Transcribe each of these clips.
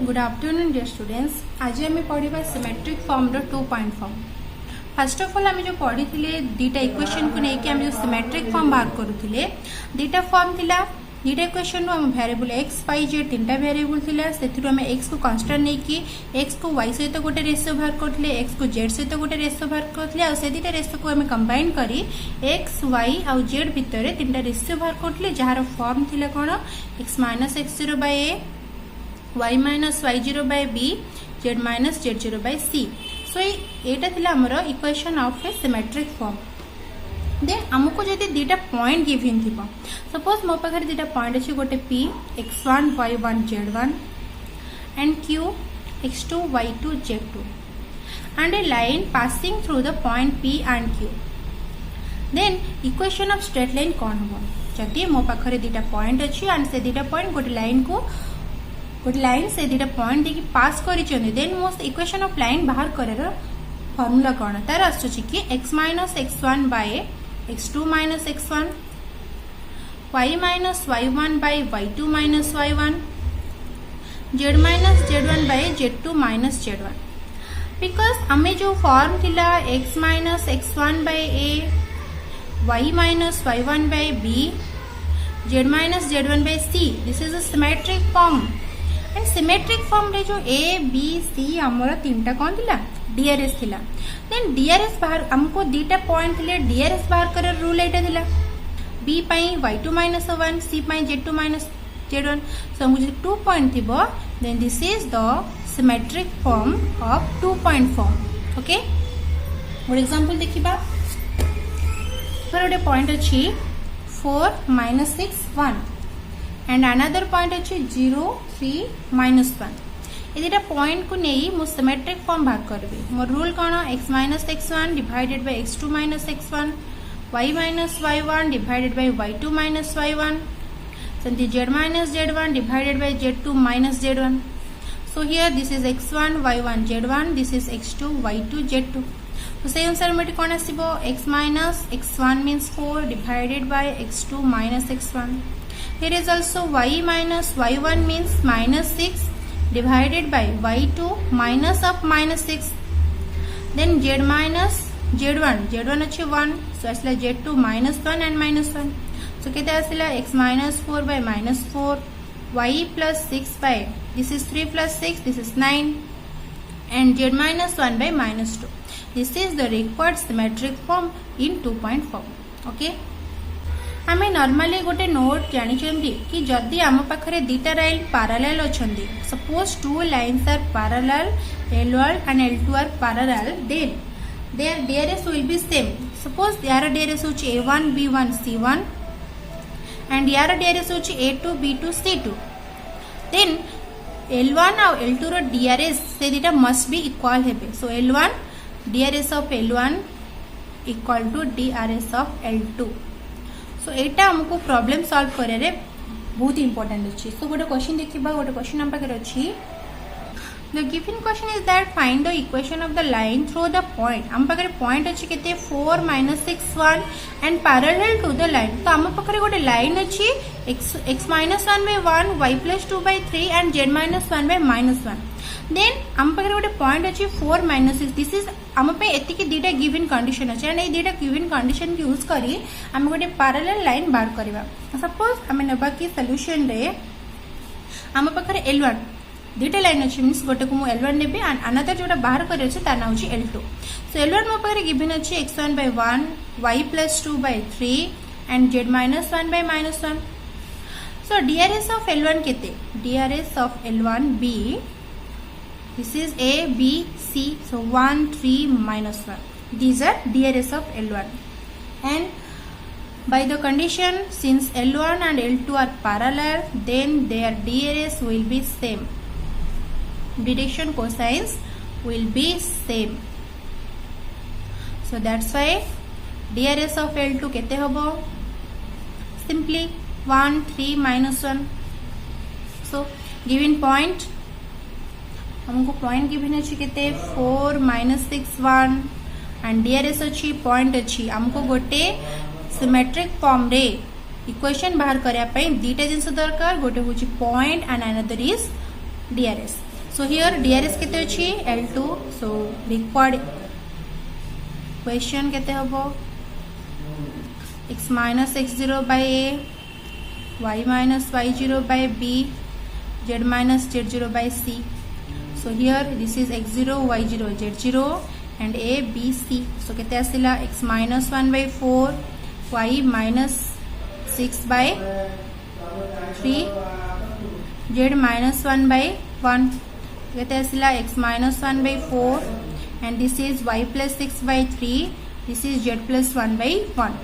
Good afternoon dear students. आज आम पढ़ा सिमेट्रिक फॉर्म रो 2 point form. First of all आम जो पढ़ी दीटा इक्वेशन को लेकिन आम जो सिमेट्रिक फॉर्म बाहर करूँ दीटा फॉर्म थिला दीटा इक्वेशन आम वेरिएबल एक्स पाई जे तीनटा वेरिएबल थिला से एक्स को कांस्टेंट नहीं कि एक्स को वाई सहित गोटे रेशियो बाहर करते एक्स को जेड सहित गोटे रेशियो बाहर करते आ से दीटा रेशियो को आम कंबाइन करी एक्स वाई आउ जेड भितर तीनटा रेशियो बाहर करते जार फॉर्म थिला कौन x minus x zero by a y minus y zero by b z minus z zero by c. So यहाँ थिला हमर equation of a symmetric form. Then आमको जदि दीटा पॉइंट गिवन थी सपोज मो पाखे दीटा पॉइंट अच्छी गोटे p x1 y1 z1 and q x2 y2 z2 and a line passing through the point p and q। Then equation of straight line कौन हम जदि मो पाखे दीटा पॉइंट अच्छी एंड से दीटा पॉइंट गोटे लाइन को गोटे लाइन से दीटा पॉइंट देखिए पास करें मो इक्वेशन ऑफ लाइन बाहर कर फॉर्मूला कौन तार आसुची कि x minus x1 by x2 minus x1 y minus y1 by y2 minus y1 z minus z1 by z2 minus z1। Because आमे जो फॉर्म थिला x minus x1 by a y minus y1 by b z minus z1 by c this is a symmetric form and symmetric form रे जो A B C आमर तीनटा कौन थिला DRS थिला। देन डीआरएस बाहर हमको दीटा पॉइंट थिले डीआरएस बाहर कर रूल एटा थिला बी पाई y2 माइनस 1 सी पाई z2 माइनस z1। सो हमको 2 पॉइंट थिबो then this is the symmetric form of 2 point form. Okay गोटे एग्जांपल देखिबा पर गोटे पॉइंट अछि 4 माइनस 6 1 एंड अनदर पॉइंट अच्छे 0 3 माइनस 1। ये दीटा पॉइंट को नहीं मु सिमेट्रिक फॉर्म बाहर करबे मोर रूल कौन x minus x1 divided by x2 minus x1 y minus y1 divided by y2 minus y1 सेंती z minus z1 divided by z2 minus z1। So here this is x1 y1 z1 this is x2 y2 z2। तो से अनुसार मेटी कौन आसीबो x minus x1 means 4 divided by x2 minus x1। Here is also y minus y1 means minus 6 divided by y2 minus of minus 6। Then z minus z1 अच्छे 1 so असला z2 minus 1 and minus 1। So कितना असला x minus 4 by minus 4 y plus 6 by this is 3 plus 6 this is 9 and z minus 1 by minus 2। This is the required symmetric form in 2 point form। Okay। आमे normally गोटे note जानी कि जदि आम पाखरे दीटा लाइन पैरेलल अछंदी suppose 2 lines are parallel L1 and L2 are parallel then their DRS will be same। Suppose यार DRS होची A1 B1 C1 and यार DRS होची A2 B2 C2 then L1 और L2 रो DRS से दीटा must be equal हेबे। So L1 DRS of L1 equal to DRS of L2। सो एटा हमको problem solve करे बहुत इंपोर्टेंट अच्छी। सो गोटे क्वेश्चन देखिबा गोटे क्वेश्चन हम पाखे अच्छी the given question is that find the equation of the line through the point. हम पाखे पॉइंट अच्छी केते 4 minus 6 1 and parallel to the line. तो हम पाखे गोटे लाइन अच्छी x minus 1 by 1 y plus 2 by 3 and z minus 1 by minus 1। Then हम पाखे गोटे पॉइंट अच्छी 4 माइनस 6 दिस इज आम एतिकी दीटा गिवन कंडीशन अच्छे एंड दीटा गिवन कंडीशन यूज करी आम गोटे पैरेलल लाइन बाहर करबा। सपोज आम नेबा कि सॉल्यूशन रे आम पाखे L1 दीटा लाइन अच्छे मीन्स गोटे को L1 नेबे एंड अनदर जोटा बाहर करे अछि तार नाम अछि L2। सो L1 मो पाखे गिवन अछि x1 by 1 y plus 2 by 3 and z minus 1 by minus 1। So DRS of L1 केते DRS of L1 B this is A B C so 1 3 minus 1 these are DRS of L1 and by the condition since L1 and L2 are parallel then their DRS will be same direction cosines will be same। So that's why DRS of L2 केते होबो simply 1 3 minus 1। So given point हमको point given अच्छी केते 4 minus 6 1 and DRS अच्छी point अच्छी हमको गोटे symmetric form रे इक्वेशन बाहर करने दीटा जिनस दरकार गोटे हूँ point and another is DRS. So here DRS केते अछि L2. So required equation केते हबो x minus x0 by a, y minus y0 by b, z minus z0 by c. So here this is x0, y0, z0 and a, b, c. So केते आसिला x minus 1 by 4, y minus 6 by 3, z minus 1 by 1. केते आसिला x minus 1 by 4 and this is y plus 6 by 3. This is z plus 1 by 1.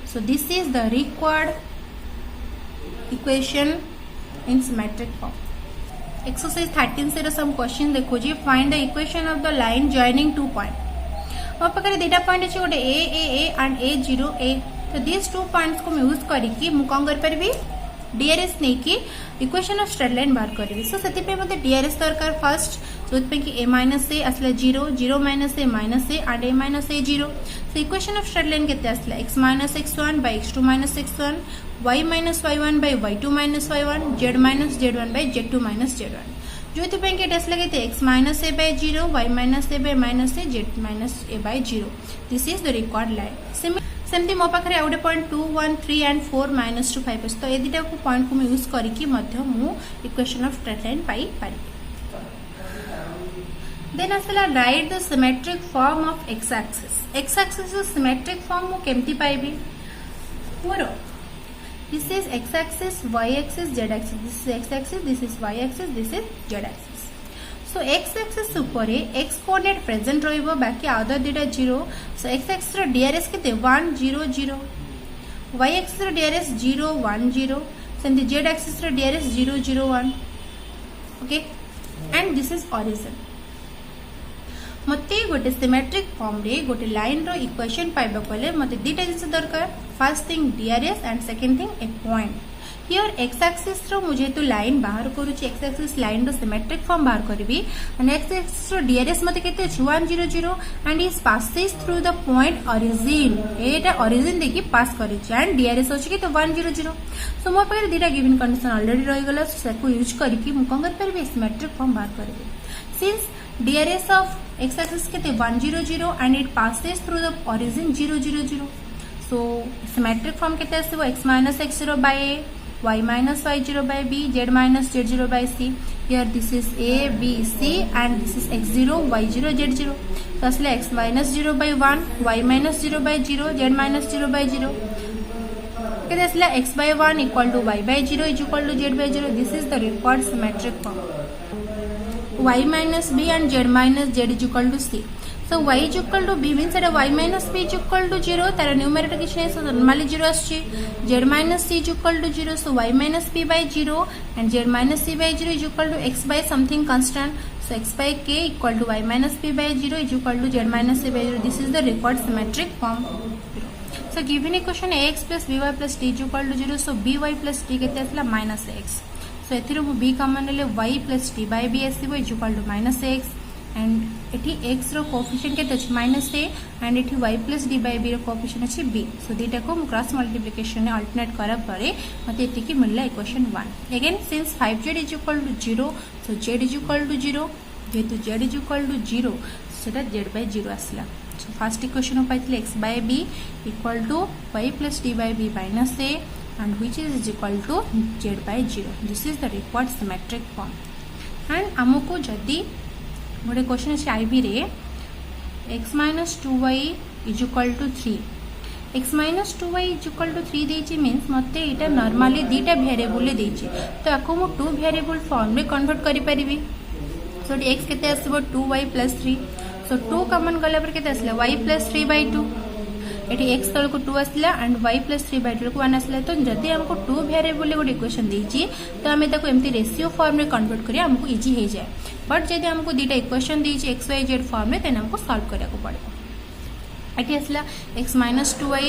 So this is the required equation in symmetric form. Exercise 13 से some question देखो जी. Find the equation of the line joining 2 points. ମୋ ପାଖରେ ଦୁଇଟା point ଅଛି ଗୋଟେ a and a0 a. तो these 2 points को मैं यूज करिकी मु कोन कर परबी DRS नहीं कि इक्वेशन ऑफ स्ट्रेट लाइन बाहर करी. सो से मत DRS दरकार फास्ट. जो कि a माइनस ए आसला 0 0 minus A minus A and a minus A 0. So equation of straight line केते आसला x minus x1 by x2 minus x1, y minus y1 by y2 minus y1, z minus z1 by z2 minus z1. जो कि डेस लगे x minus A by 0, y minus A by minus A, z minus A by 0. This is the required line. सेमती मो पाखे आउ गए point 2 1 3 and 4 minus 2 5 तो ये दुटा पॉइंट को मैं यूज करके इक्वेशन ऑफ स्ट्रेट लाइन पाई पारि. देन आसला write the symmetric form of x axis. X axis symmetric form मु केमती पाइबी मोर this is x axis, y axis, z axis. This is x axis, this is y axis, this is z axis. So x axis ऊपर x coordinate present रहिबो बाकी other दुटा 0. So x axis रो DRs केते 1 0 0, Y axis रो DRS 0 1 0, सेमती Z axis रो DRS 0 0 1. Okay and this is origin. मते गोटे सिमेट्रिक फॉर्म रे गोटे लाइन रो इक्वेशन पाइबा कोले मते दुटा जिंस दरकार. First thing DRs and second thing a point. Here x axis रो मुझे तो लाइन बाहर करूची एक्स एक्सिस लाइन रो सिमेट्रिक फॉर्म बाहर करबी एंड एक्स एक्सिस रो डीआरएस मते केते 1 0 0 and is passes through the point origin. एटा ओरिजिन देखि पास करिछ एंड डीआरएस होची कि तो 1 0 0. सो मोर पाखे दुटा गिवन कंडीशन ऑलरेडी रहि गला. सो सेको यूज करके मु कोन कर परबे सिमेट्रिक फॉर्म बाहर करबे. Since DRS of x axis केते 1 0 0 and it passes through the origin 0 0 0. So symmetric form केते आसीबो x minus x0 by a, y minus y0 by b, z minus z0 by c. Here this is a, b, c and this is x0, y0, z0. So asle x minus 0 by 1, y minus 0 by 0, z minus 0 by 0. Okay, asle x by 1 equal to y by 0 is equal to z by 0. This is the required symmetric form. Y minus b and z minus z is equal to c. So y is equal to b means that y minus b is equal to 0. तार numerator किछ नै, so normally 0 आछी. z minus c is equal to 0. So y minus b by 0 and z minus c by 0 is equal to x by something constant. So x by k equal to y minus b by 0 is equal to z minus c by 0. This is the required symmetric form. So given equation ax plus by plus t is equal to 0. So by plus t केते आसला minus x. So एथिरो b common ले y plus t by b आसीबो is equal to minus x. And एठी x रो coefficient केते अछि minus a and एठी y plus d by b रो कोएफिशिएंट अछि b. सो दीटा को क्रॉस मल्टीप्लिकेशन ने अल्टरनेट करा परे मते एति की मिलला equation 1. Again since 5z is equal to 0 so z is equal to 0 जेतु z इज इक्वल टू 0 सेटा z बाय 0 आसला. सो फर्स्ट इक्वेशन पाइथिले x बाय b equal to y plus d by b minus a and which is equal to z by 0. This is the required symmetric form. And हमको जदी गोटे question अच्छे IB रे x minus 2y is equal to 3. x minus 2y is equal to 3 देछि means मते एटा normally दीटा variable देछि तो आको मु 2 वेरिएबल फॉर्म रे कन्वर्ट करि परिबी. सो x केते आसीबो 2y plus 3. सो 2 कॉमन गला पर केते आसला y plus 3 by 2. Eighty x तल को 2 आसला एंड y plus 3 by 2 को 1 आसला. तो जदी हमको 2 वेरिएबल गोटे इक्वेशन देछि तो हमें ताको एम्ति रेशियो फॉर्म रे कन्वर्ट करिया हमको इजी हे जाय. बट जदि हमको दुटा इक्वेशन देछि x y z फॉर्म में देन हमको सॉल्व करिया को पड़े. एटी आसला x minus 2y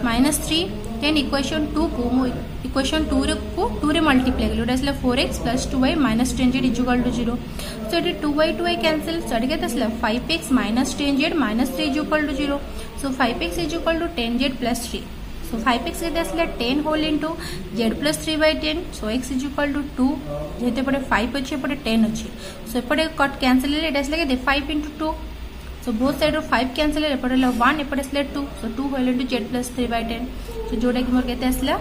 minus 3 then equation 2 को इक्वेशन 2 रे को 2 रे मल्टीप्लाई कलो आसला 4x plus 2y minus 10z is equal to 0. So eighty 2y cancel so eighty केते आसला 5x minus 10z minus 3 is equal to 0. So 5x is equal to 10z plus 3. So so 5x के आसला 10 whole into Z plus 3/10 so x is equal to 2 जेहेतु एपटे 5 अच्छे एपटे 10 अच्छे सो एपटे cut cancel है आसला के 5 into 2 so both side 5 cancel एपटे 1 एपटे आसला 2 so 2 whole into Z plus 3/10 so जोटा कि मोर केते आसला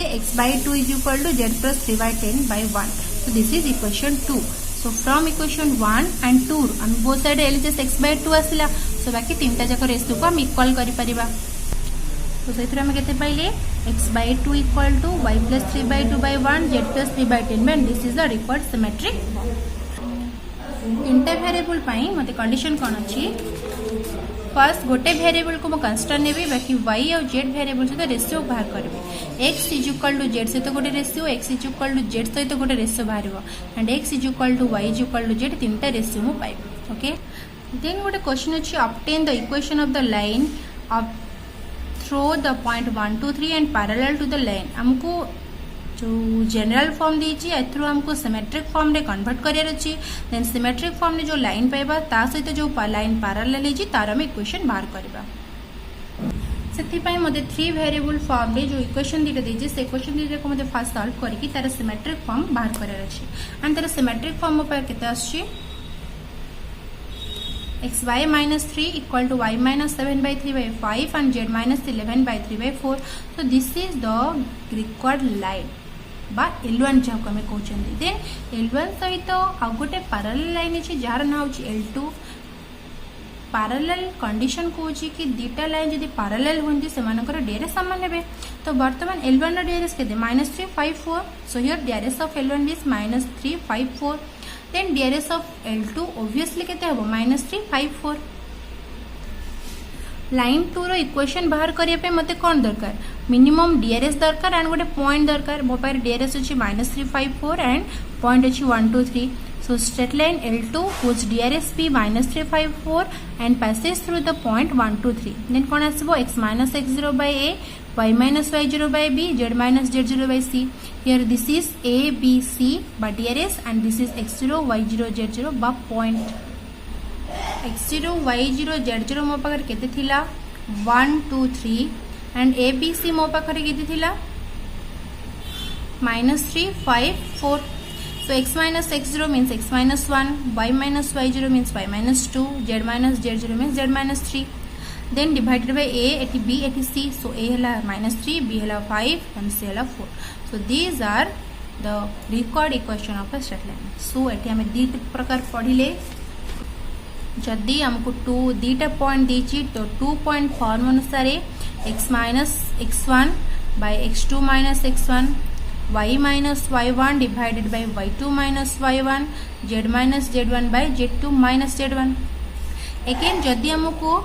x/2 is equal to z plus 3/10 by 1 so this is equation 2 so from equation 1 and 2 हम both side LHS x/2 आसला so बाकी तीनटा जाक रेशियो को हम इक्वल करि परिबा तो सेथरा हम केते पाइले x/2 equal to y plus 3/2 by 1 z plus 3/10 when this is the required symmetric तीनटा वेरिएबल पाई मते कंडीशन कोन अछि फर्स्ट गोटे वेरिएबल को मो कंस्टेंट नेबी बाकी y और z वेरिएबल सहित रेशियो बाहर करबे x is equal to z सहित गोटे ratio x is equal to z सहित गोटे रेशियो बाहरबो and x is equal to y is equal to z तीनटा रेशियो मो पाइबे ओके देन गोटे क्वेश्चन अछि obtain the equation of the line of through the point 1 2 3 and parallel to the line हमको जो जनरल फॉर्म दीची एथ्रू हमको सिमेट्रिक फॉर्म रे कन्वर्ट करियर अछि देन सिमेट्रिक फॉर्म रे जो लाइन पाइबा ता सहित जो लाइन पैरेलल हेची तार हम इक्वेशन बाहर करबा सेति पई मते 3 वेरिएबल फॉर्म रे जो इक्वेशन दीटा दीची से इक्वेशन दीटा को मते फास्ट सॉल्व करके तार सिमेट्रिक फॉर्म बाहर करियर अछि एंड तार सिमेट्रिक फॉर्म पर केते आछि xy minus 3 equal to y minus 7/3 by 5 and z minus 11/3 by 4 so this is the required line बा L1 जहाँ को हमें कहते देन L1 सहित आउ गोटे पैरेलल लाइन अछि जार ना होछि L2 पैरेलल कंडीशन कहूछि कि दीटा लाइन जदि पैरेलल होंदी सेमानकर डीआरएस समान हेबे तो वर्तमान L1 रो डीआरएस केते -3 5 4 so here DRS of L1 is -3 5 4 then DRS of L2 obviously केते हबो -3 5 4 लाइन 2 रो इक्वेशन बाहर करिया पे मते कोन दरकार मिनिमम डीआरएस दरकार एंड गोटे पॉइंट दरकार मो पार डीआरएस अछि -3 5 4 एंड पॉइंट अछि 1 2 3 so straight line L2 whose DRS be -3 5 4 and passes through the point 1 2 3 then cone आसीबो x minus x0 by a y minus y0 by b z minus z0 by c here this is a b c by DRS and this is x0 y0 z0 by point x0 y0 z0 मो पाकर केते थिला 1 2 3 and a b c मो पाकर केते थिला -3 5 4 so x minus x0 means x minus 1 y minus y0 means y minus 2 z minus z0 means z minus 3 then divided by a eighty b eighty c so a हला -3 b हला 5 and c हला 4 so these are the required equation of a straight line so eighty हमें दी प्रकार पढ़िले जदि हमको to दीटा point दीची तो 2 point form अनुसार x minus x1 by x2 minus x1 y minus y1 divided by y2 minus y1 z minus z1 by z2 minus z1 again जदि हमको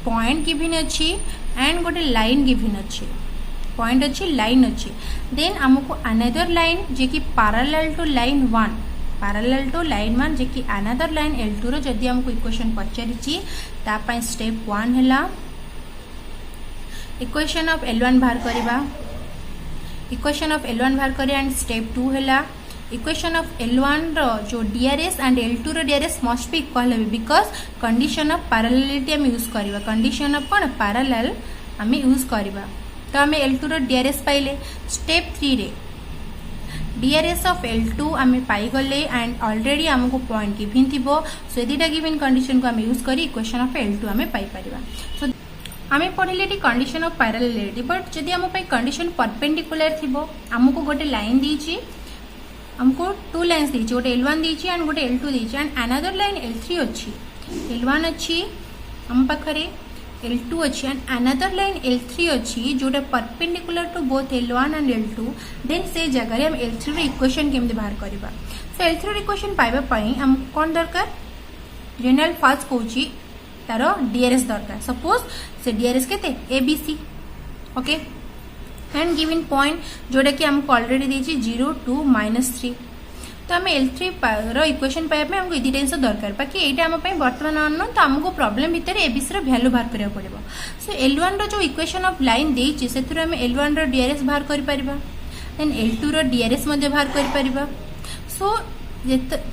point given अछि and गोटे लाइन गिवन अछि point अछि line अछि then हमको another line जे कि parallel to line 1 parallel to line 1 जे कि अनदर लाइन L2 रो जदि हमको इक्वेशन पचारिछि ता पय स्टेप 1 हला इक्वेशन ऑफ L1 बाहर करबा इक्वेशन ऑफ L1 बाहर करे एंड स्टेप 2 हला इक्वेशन ऑफ L1 रो जो DRS एंड L2 रो DRS मस्ट बी इक्वल है बिकॉज कंडीशन ऑफ पैरेललिटी हम यूज करबा कंडीशन ऑफ कोन पैरेलल हम यूज करबा तो हम L2 रो DRS पाइले स्टेप 3 रे DRS ऑफ L2 हम पाई गले एंड ऑलरेडी हमको पॉइंट गिवन थिबो सो एदिटा गिवन कंडीशन को हम यूज करी इक्वेशन ऑफ L2 हम पाई परिबा सो हमें पढ़िले कंडीशन ऑफ पैरेललिटी बट जदि हम कंडीशन परपेंडिकुलर थिबो हमको गोटे लाइन दीची हमको टू लाइन्स दीची गोटे L1 दीची एंड गोटे L2 दीची and another line L3 अछि L1 अछि हम पाखरे L2 अछि एंड अनदर लाइन L3 अछि जोटे perpendicular to both L1 and L2 then से जगह रे हम L3 रे इक्वेशन केमते बाहर करबा सो L3 रे इक्वेशन पाइबा पई हम कोन दरकार जनरल फास्ट कहूची तारो DRS दरकार सपोज से DRS केते ABC okay and given point जोटा कि हमको ऑलरेडी देछि 0 2 -3 तो हम L3 रो इक्वेशन पाइबा पे हमको इदी टेंस दरकार बाकी एटा हम पई वर्तमान अननोन तो हमको प्रॉब्लम भीतर ABC रो वैल्यू बाहर करिया पड़िबो सो L1 रो जो इक्वेशन ऑफ लाइन देछि सेथुर हम L1 रो DRS बाहर करि परिबा देन L2 रो DRS मध्ये बाहर करि परिबा सो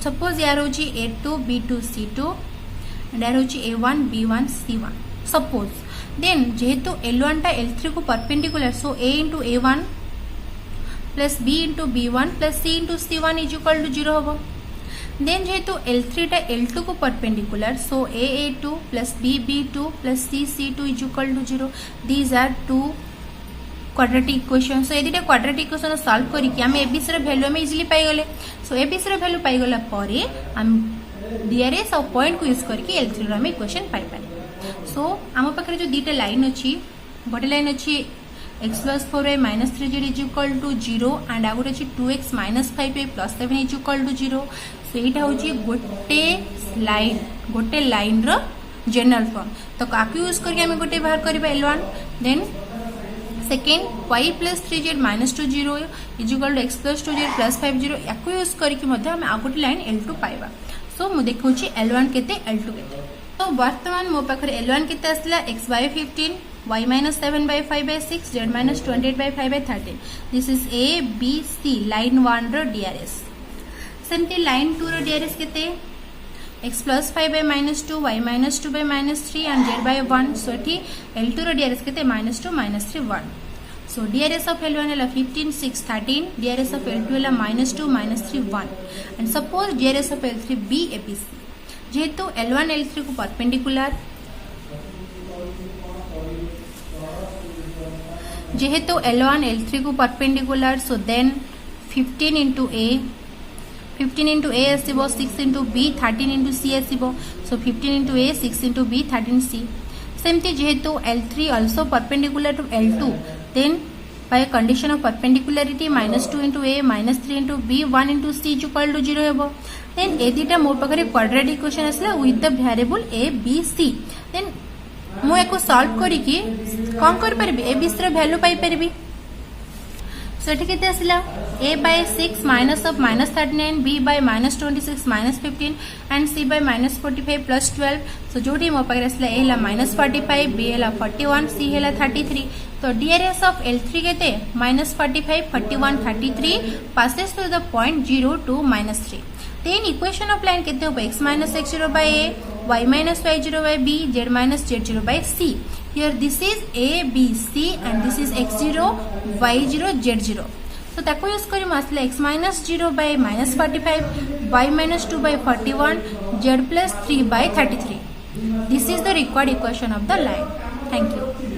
सपोज यार होछि A2 B2 C2 एंड यार होछि A1 B1 C1 suppose then जेहेतु L1 टा L3 को perpendicular so A into A1 plus B into B1 plus C into C1 is equal to 0 होबो। देन जेहेतु L3 टा L2 को perpendicular so A2 plus B2 plus C2 is equal to 0। These are two quadratic equation. So ये quadratic equation solve करके आम ABC रो value आम easily पाइगले। सो एबीसी रो वैल्यू पाइगला परे आम डीआरएस और पॉइंट को यूज करके L3 रो आम इक्वेशन पाई पारे। सो आम पाखरे जो दीटा लाइन अच्छी गोटे लाइन अच्छी x plus 4y minus 3z is equal to 0 and आ गोटे अच्छी 2x minus 5y plus 7 is equal to 0। सो यहाँ हूँ गोटे लाइन रो जनरल फॉर्म तो काकू यूज करके आम गोटे बाहर करबा L1 then second y plus 3z minus 2 0 is equal to x plus 2z plus 5 0 याकू use करके आम आ गोटे लाइन L2 पाइबा। सो मु देखौ L1 केते L2 केते। तो वर्तमान मो पाखरे L1 केते आसला x by 15 y minus 7 by 5 by 6 z minus 28 by 5 by 13। This is A B C line 1 रो DRS। सेमती लाइन 2 रो DRS केते x plus 5 by minus 2 y minus 2 by minus 3 and z by 1। सो एठी L2 रो DRS केते minus 2 minus 3 1। So DRS of L1 है 15 6 13 DRS of L2 है minus 2 minus 3 1 and suppose DRS of L3 B ABC जेहेतु L1 L3 को perpendicular जेहेतु L1 L3 को perpendicular so then 15 into A आसो 6 इंटू B 13 इंटू C आसो। So 15 into A 6 into B 13 C। सेमती जेहेतु L3 also perpendicular to L2 then by condition of perpendicularity -2 into A -3 into B 1 into C is equal to 0 हेबो। Then ए दीटा मोर पाखरे quadratic equation आसला with the variable A B C। Then मु एको solve करिकि कोन कर परबी A B C रो वैल्यू पाई परबी। सो एठी केते आसला A by 6 minus of minus 39 B by minus 26 minus 15 and C by minus 45 plus 12। सो जोटी मो पाखरे आसला A La minus 45 B La 41 C हेला 33। तो DRS of L3 केते minus 45 41 33 passes to the point 0 2 minus 3। then equation of line केते हो x minus x0 by A y minus y0 by B z minus z0 by C। here this is A B C and this is x0 y0 z0। तो ताको use करी मासले x minus 0 by minus 45 y minus 2 by 41 z plus 3 by 33। this is the required equation of the line। thank you।